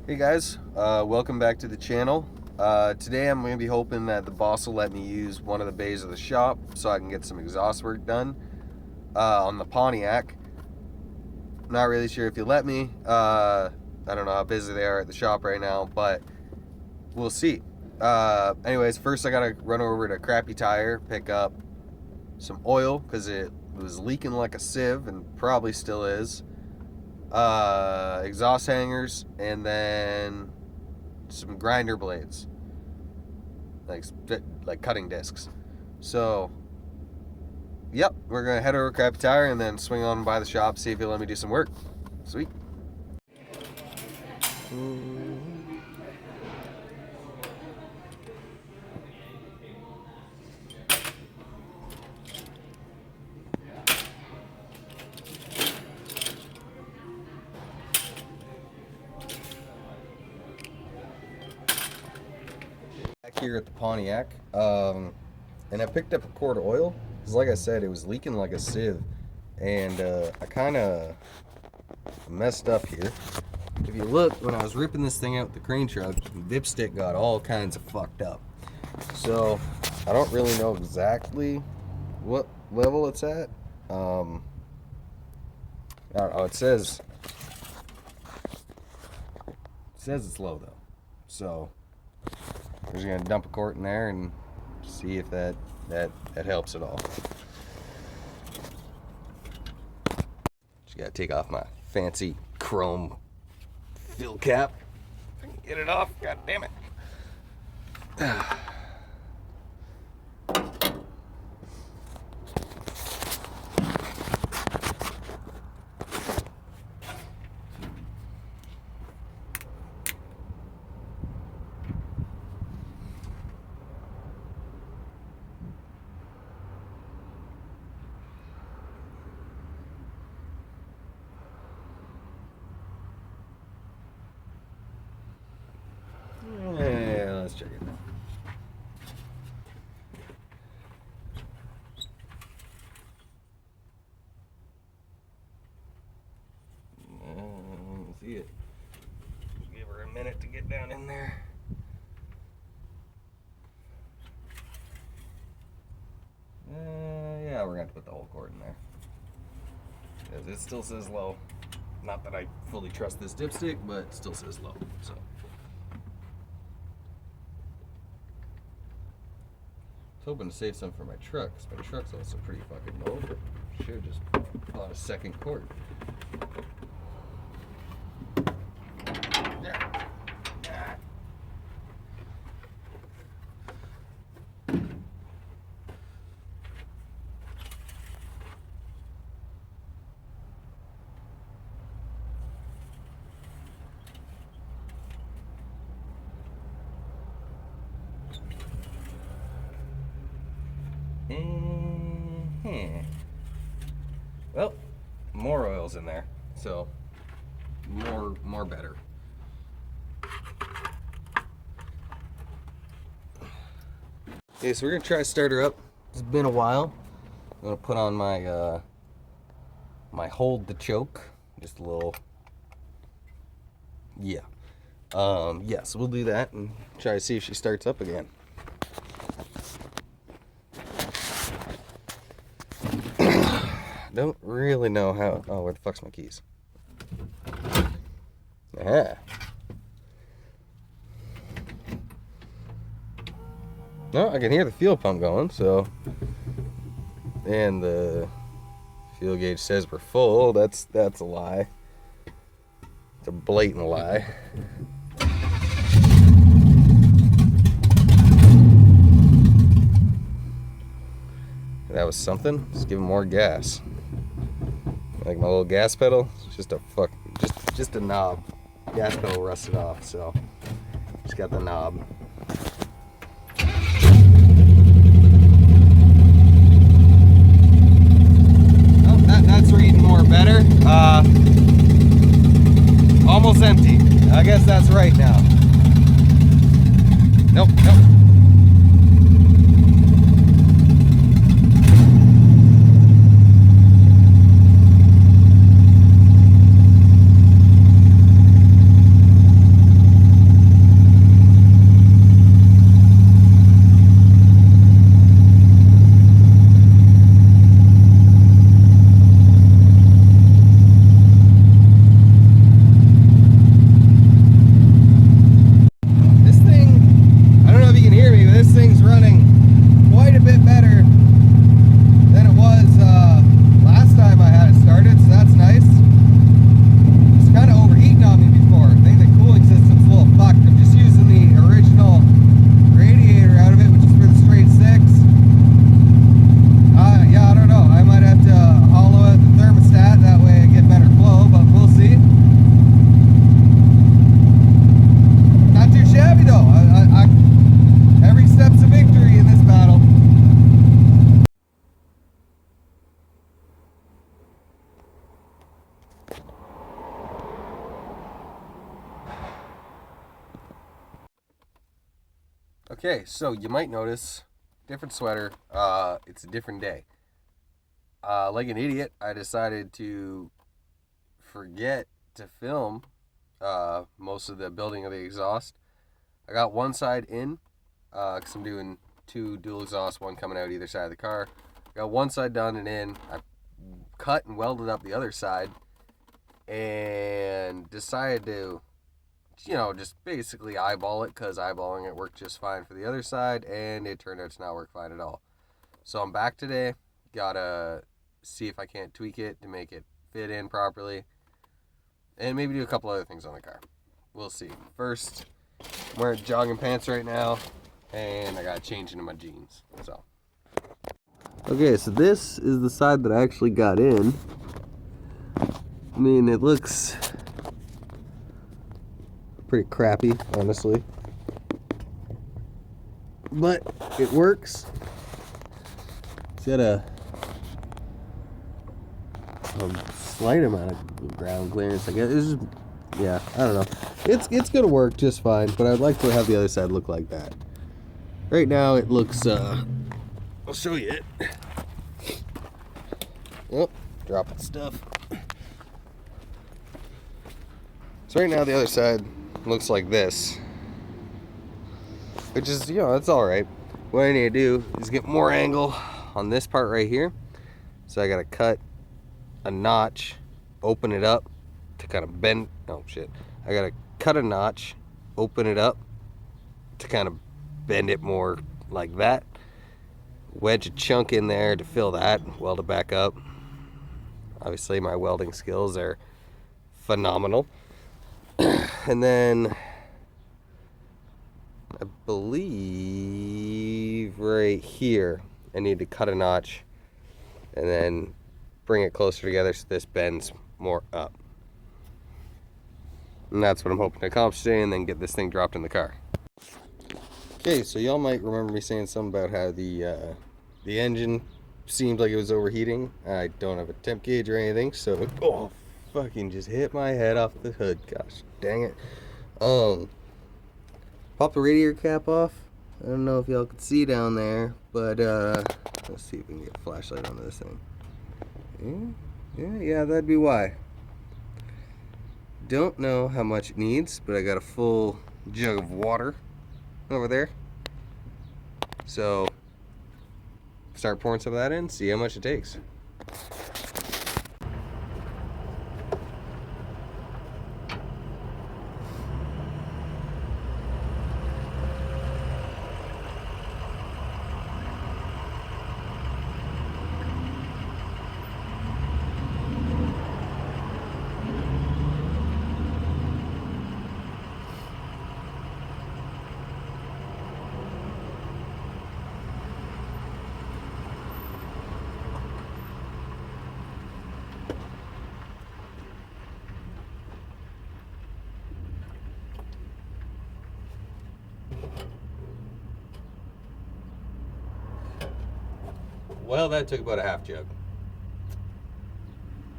Hey guys, welcome back to the channel. Today I'm going to be hoping that the boss will let me use one of the bays of the shop so I can get some exhaust work done on the Pontiac. Not really sure if you'll let me. I don't know how busy they are at the shop right now, but we'll see. Anyways, first I gotta run over to Crappy Tire, pick up some oil because it was leaking like a sieve and probably still is. Exhaust hangers, and then some grinder blades, like cutting discs. So yep, we're gonna head over to Crappy Tire and then swing on by the shop, see if he'll let me do some work. Sweet. Back here at the Pontiac, and I picked up a quart of oil because, like I said, it was leaking like a sieve, and I kind of messed up here. If you look, when I was ripping this thing out with the crane truck, the dipstick got all kinds of fucked up. So I don't really know exactly what level it's at. I don't know. It says it's low though. So we're just gonna dump a quart in there and see if that helps at all. Just gotta take off my fancy chrome fill cap. If I can get it off, god damn it. Yeah, let's check it out. Let me see it. Give her a minute to get down in there. Yeah, we're gonna have to put the whole cord in there. Because it still says low. Not that I fully trust this dipstick, but it still says low, so. I was hoping to save some for my truck, because my truck's also pretty fucking low, but should just bought a second cord. Well, more oil's in there, so more better. Okay, so we're gonna try to start her up. It's been a while. I'm gonna put on my my hold the choke, just a little. Yeah, yeah. So we'll do that and try to see if she starts up again. Don't really know how. Oh, where the fuck's my keys? Yeah. No, I can hear the fuel pump going, so. And the fuel gauge says we're full. That's a lie. It's a blatant lie. That was something. Just give him more gas. Like my little gas pedal, it's just a just a knob. Gas pedal rusted off, so just got the knob. Oh, that's reading more better. Almost empty. I guess that's right now. Nope. Okay, so you might notice different sweater. It's a different day. Like an idiot, I decided to forget to film most of the building of the exhaust. I got one side in because I'm doing two dual exhaust, one coming out either side of the car. Got one side done and in. I cut and welded up the other side and decided to, just basically eyeball it because eyeballing it worked just fine for the other side, and it turned out to not work fine at all. So I'm back today. Gotta see if I can't tweak it to make it fit in properly, and maybe do a couple other things on the car. We'll see. First, I'm wearing jogging pants right now, and I gotta change into my jeans. So. Okay, so this is the side that I actually got in. I mean, it looks pretty crappy, honestly. But it works. It's got a slight amount of ground clearance, I guess. It's just, yeah, I don't know. It's gonna work just fine, but I'd like to have the other side look like that. Right now it looks, I'll show you it. Oh, dropping stuff. So right now the other side looks like this, which is, it's alright. What I need to do is get more angle on this part right here. So I gotta cut a notch, open it up to kind of bend, oh shit. I gotta cut a notch, open it up to kind of bend it more like that. Wedge a chunk in there to fill that, weld it back up. Obviously my welding skills are phenomenal. And then I believe right here I need to cut a notch and then bring it closer together so this bends more up. And that's what I'm hoping to accomplish today, and then get this thing dropped in the car. Okay, so y'all might remember me saying something about how the engine seemed like it was overheating. I don't have a temp gauge or anything, so fucking just hit my head off the hood. Gosh dang it. Pop the radiator cap off. I don't know if y'all could see down there, but let's see if we can get a flashlight onto this thing. Yeah, that'd be why. Don't know how much it needs, but I got a full jug of water over there. So start pouring some of that in, see how much it takes. Well, that took about a half jug.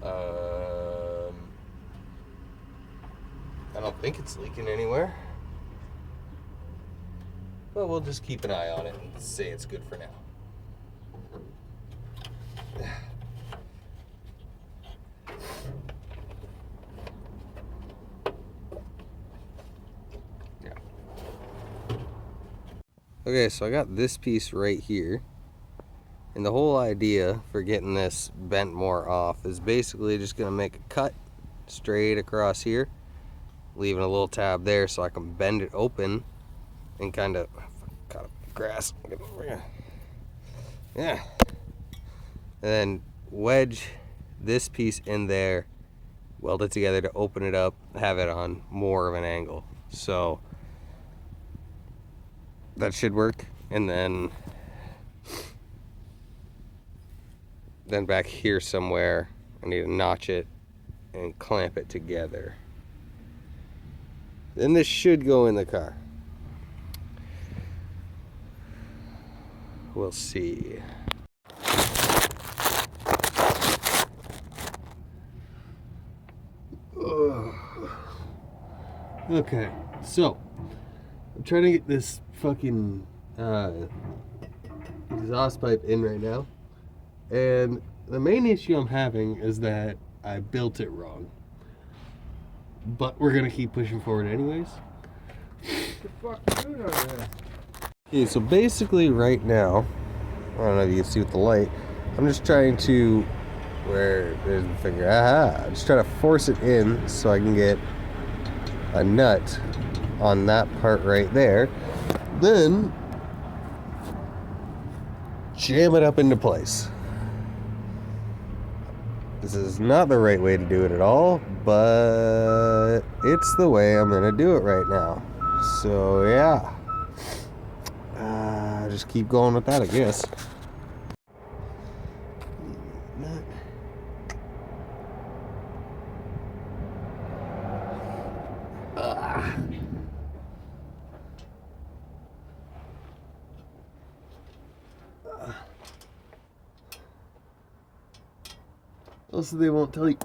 I don't think it's leaking anywhere, but we'll just keep an eye on it and say it's good for now. Yeah. Okay, so I got this piece right here. And the whole idea for getting this bent more off is basically just going to make a cut straight across here, leaving a little tab there so I can bend it open and kind of cut up grass. Get over here. Yeah. And then wedge this piece in there, weld it together to open it up, have it on more of an angle. So that should work. And then back here somewhere, I need to notch it and clamp it together. Then this should go in the car. We'll see. Okay, so I'm trying to get this fucking exhaust pipe in right now, and the main issue I'm having is that I built it wrong. But we're gonna keep pushing forward anyways. What the fuck are you doing over there? Okay, so basically right now, I don't know if you can see with the light, I'm just trying to, where there's the finger, I'm just trying to force it in so I can get a nut on that part right there. Then jam it up into place. This is not the right way to do it at all, but it's the way I'm gonna do it right now. So yeah, just keep going with that, I guess. Also, they won't tell you.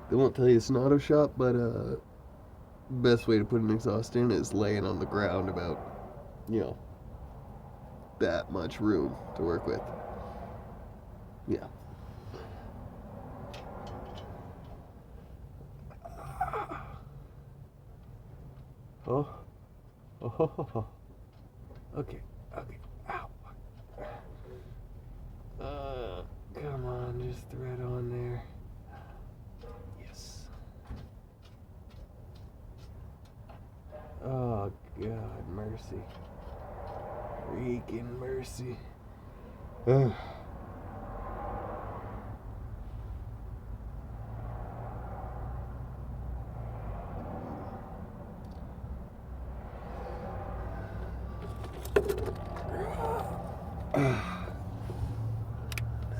They won't tell you it's an auto shop, but best way to put an exhaust in is laying on the ground about, you know, that much room to work with. Yeah. Oh. Oh. Okay. Okay. Ow. Come on, just thread on there. Yes. Oh, God, mercy. Freaking mercy. Ugh.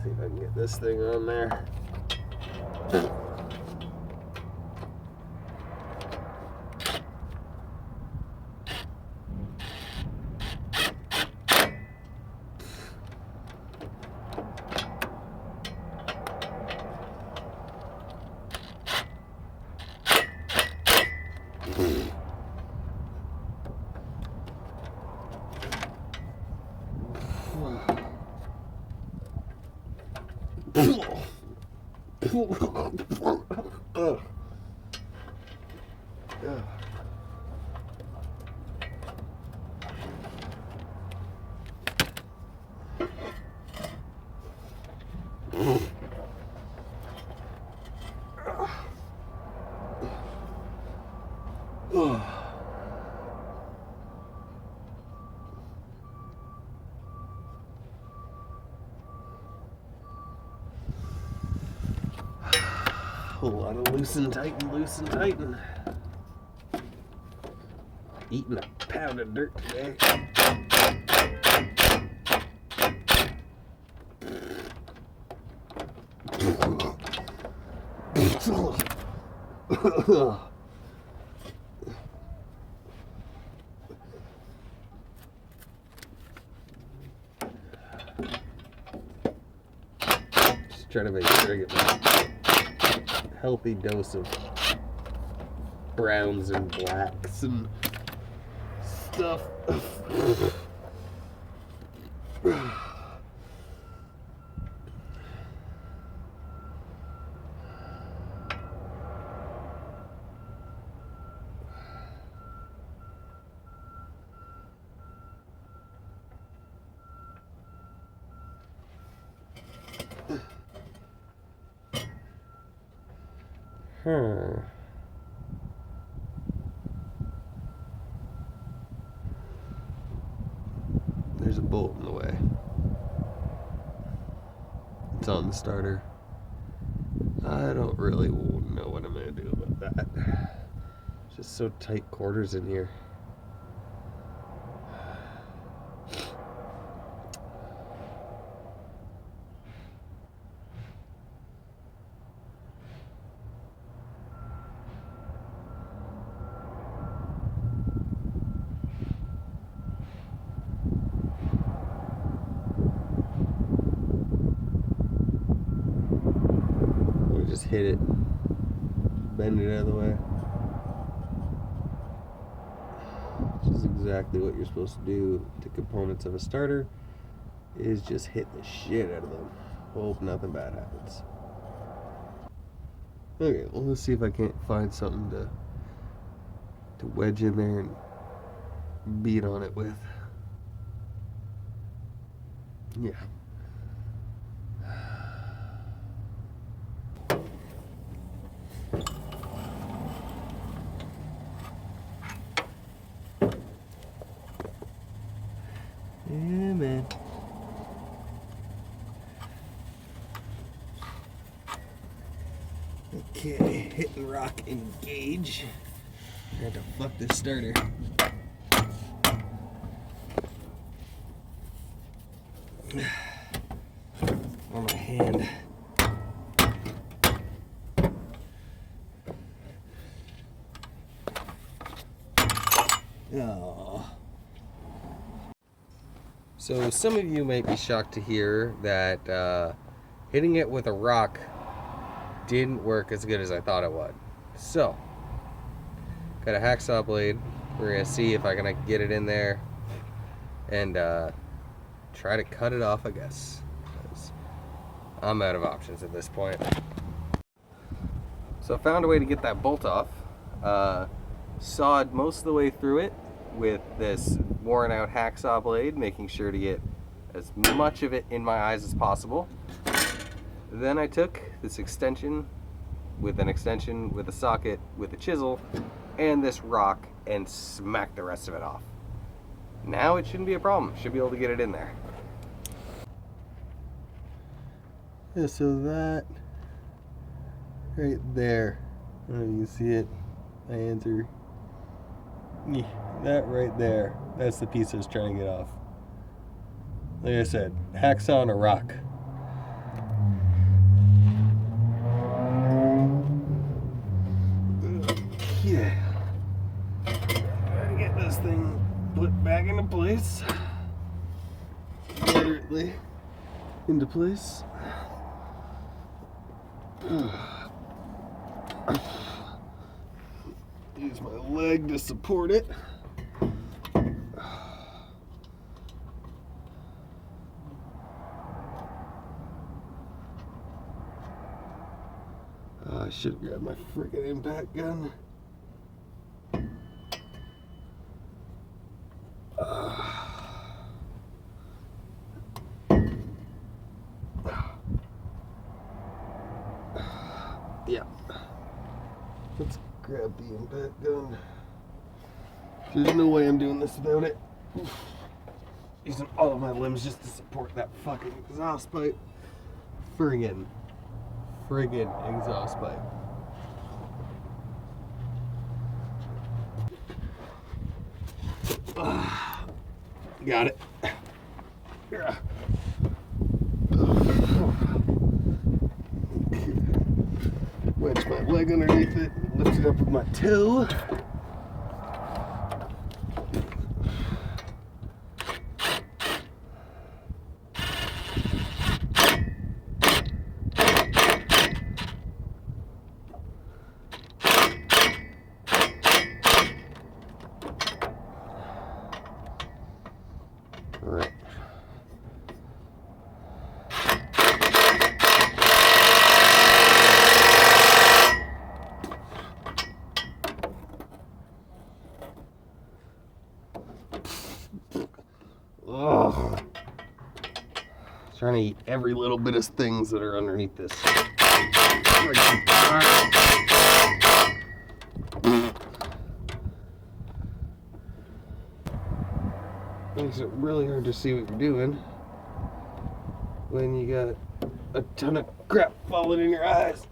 See if I can get this thing on there. Whole lot of loosen, tighten. Eating a pound of dirt today. Just trying to make sure I get my healthy dose of browns and blacks and stuff. There's a bolt in the way. It's on the starter. I don't really know what I'm gonna do about that. It's just so tight quarters in here. Just hit it, bend it out of the way. exactly what you're supposed to do to components of a starter, is just hit the shit out of them. Hope nothing bad happens. Okay, well, let's see if I can't find something to wedge in there and beat on it with. Yeah. Yeah, man. Okay, hit and rock, engage. I had to fuck this starter. On my hand. Oh. So some of you might be shocked to hear that hitting it with a rock didn't work as good as I thought it would. So, got a hacksaw blade. We're gonna see if I can get it in there and try to cut it off, I guess. 'Cause I'm out of options at this point. So I found a way to get that bolt off. Sawed most of the way through it with this worn out hacksaw blade, making sure to get as much of it in my eyes as possible. Then I took this extension with a socket with a chisel and this rock and smacked the rest of it off. Now it shouldn't be a problem. Should be able to get it in there. Yeah, so that right there, I don't know if you can see it. My hands are, yeah, that right there, that's the piece I was trying to get off. Like I said, hacksaw and a rock. Yeah. Gotta get this thing put back into place. Moderately into place. Use my leg to support it. I should have grabbed my freaking impact gun. Yeah. Let's grab the impact gun. There's no way I'm doing this without it. Using all of my limbs just to support that fucking exhaust pipe. Friggin' exhaust pipe. Got it. Wedge my leg underneath it, lift it up with my toe. All right. Ugh. Trying to eat every little bit of things that are underneath this. Makes it really hard to see what you're doing when you got a ton of crap falling in your eyes.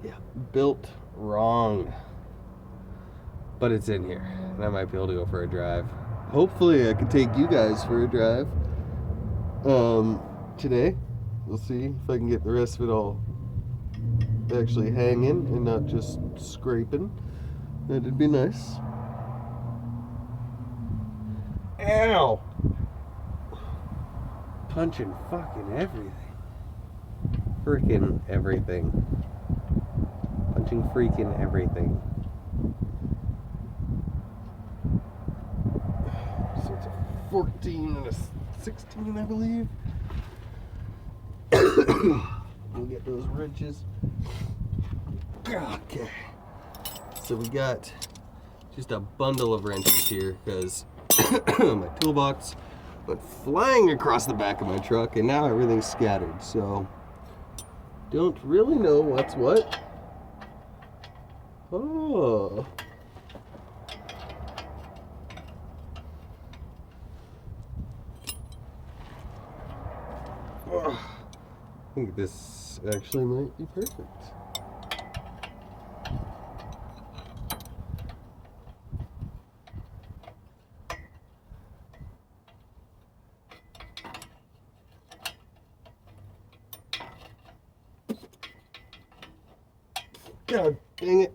Yeah, built wrong. But it's in here, and I might be able to go for a drive. Hopefully I can take you guys for a drive today. We'll see if I can get the rest of it all actually hanging and not just scraping. That'd be nice. Ow! Punching fucking everything. freaking everything. Punching freaking everything. So it's a 14 and a 16, I believe. We'll get those wrenches. Okay. So we got just a bundle of wrenches here because my toolbox went flying across the back of my truck and now everything's scattered. So don't really know what's what. Oh. I think this actually might be perfect. God dang it.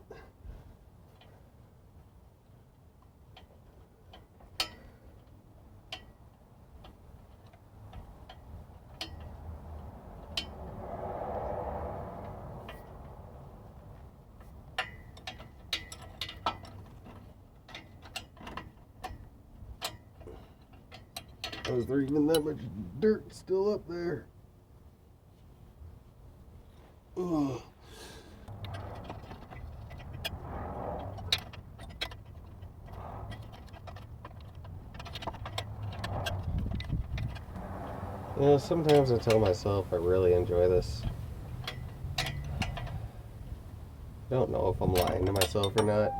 Was there even that much dirt still up there? Ugh. You know, sometimes I tell myself I really enjoy this. I don't know if I'm lying to myself or not.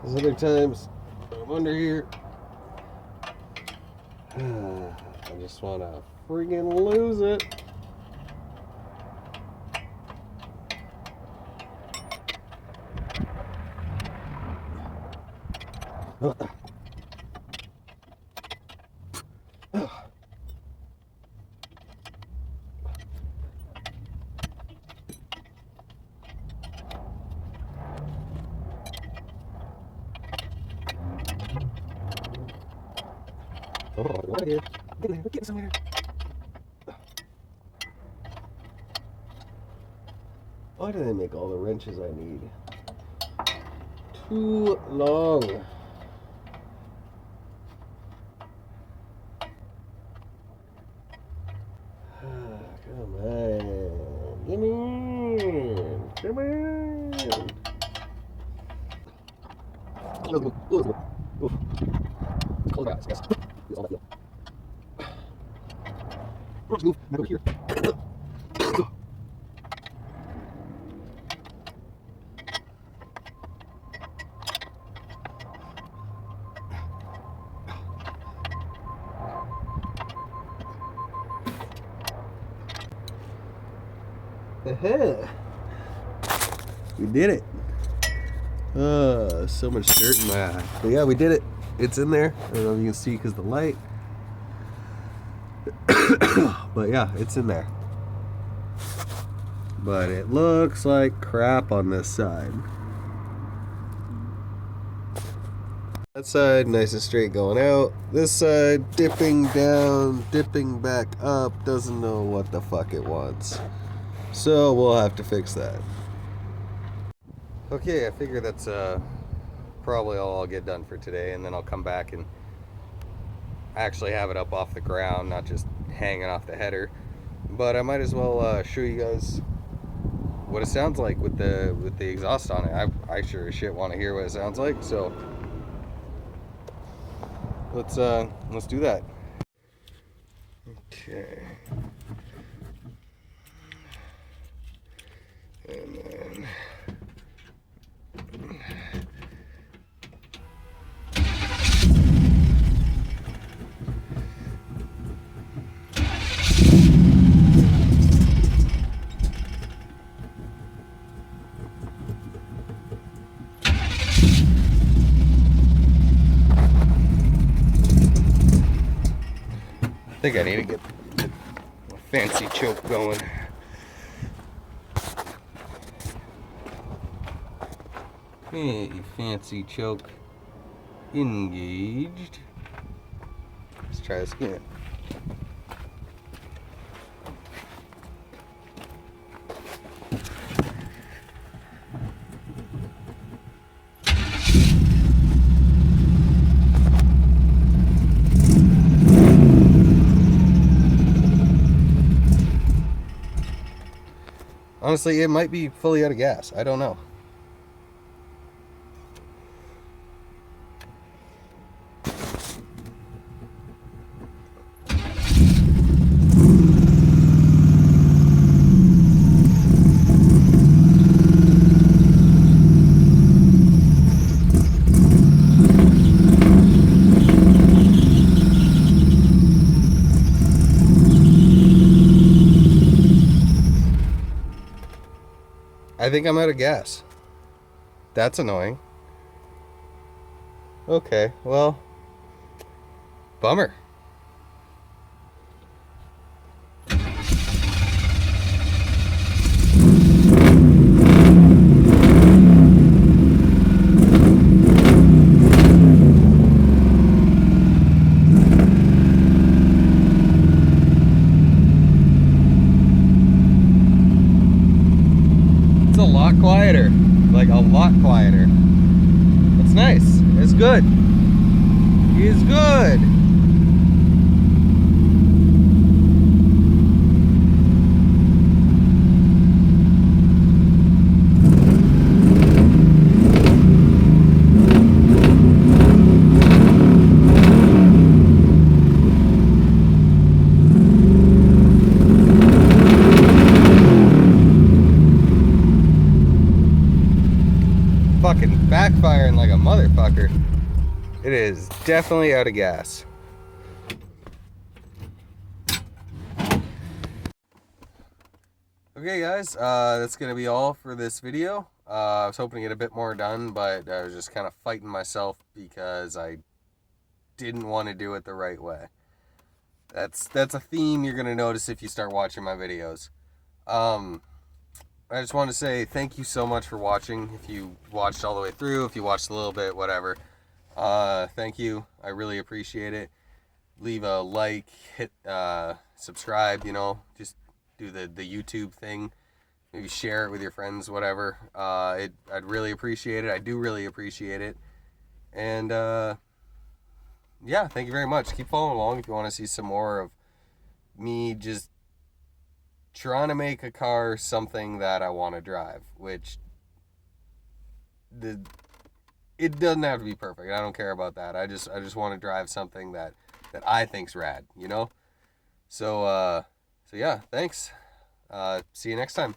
There's other times I'm under here. I just want to friggin' lose it. Oh, what here? We're getting somewhere. Why do they make all the wrenches I need? Too long. Come on. Come on. Come on. Close my eyes, guys. That's all I feel. Let's move back over here. We did it. So much dirt in my eye. But yeah, we did it. It's in there. I don't know if you can see because of the light. But yeah, it's in there. But it looks like crap on this side. That side nice and straight going out. This side dipping down, dipping back up. Doesn't know what the fuck it wants. So we'll have to fix that. Okay, I figure that's probably all I'll get done for today, and then I'll come back and actually have it up off the ground, not just hanging off the header. But I might as well show you guys what it sounds like with the exhaust on it. I sure as shit want to hear what it sounds like, so let's do that. Okay. And then I think I need to get a fancy choke going. Okay, fancy choke engaged. Let's try this again. Honestly, it might be fully out of gas. I don't know. I think I'm out of gas. That's annoying. Okay, well, bummer. It's a lot quieter. Like, a lot quieter. It's nice. It's good. It's good. Fucking backfiring like a motherfucker. It is definitely out of gas. Okay guys, that's gonna be all for this video. I was hoping to get a bit more done, but I was just kind of fighting myself because I didn't want to do it the right way. That's a theme you're gonna notice if you start watching my videos. I just want to say thank you so much for watching. If you watched all the way through, if you watched a little bit, whatever. Thank you. I really appreciate it. Leave a like, hit subscribe, you know, just do the YouTube thing. Maybe share it with your friends, whatever. I'd really appreciate it. I do really appreciate it. And yeah, thank you very much. Keep following along if you want to see some more of me just trying to make a car something that I want to drive, which it doesn't have to be perfect. I don't care about that. I just want to drive something that I think's rad, you know? So yeah, thanks. See you next time.